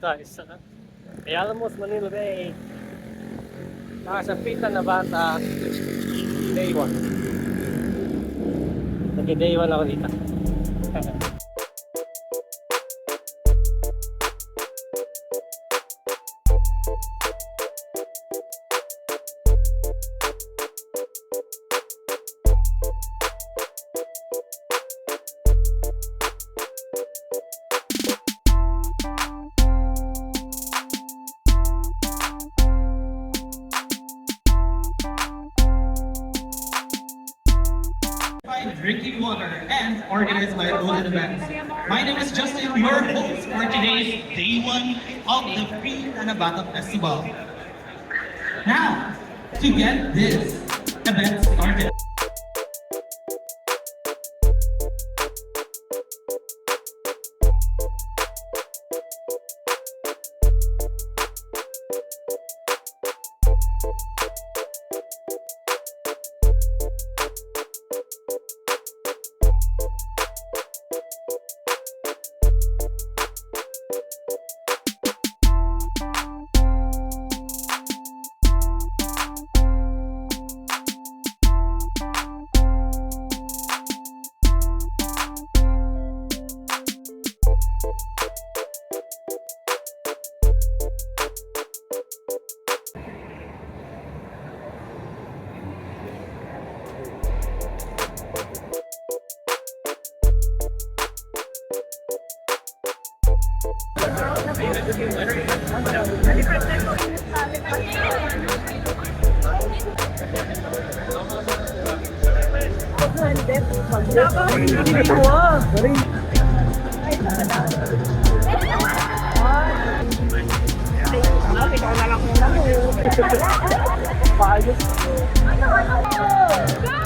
guys. Ayala mo sa Manila Bay. Nasa pita na bata. Day 1. Nag-day 1 ako dito. Drinking water and organized by Golden Events. My name is Justin, your host for today's day 1 of the Free Tanabata Festival. Now, to get this event started. Payos.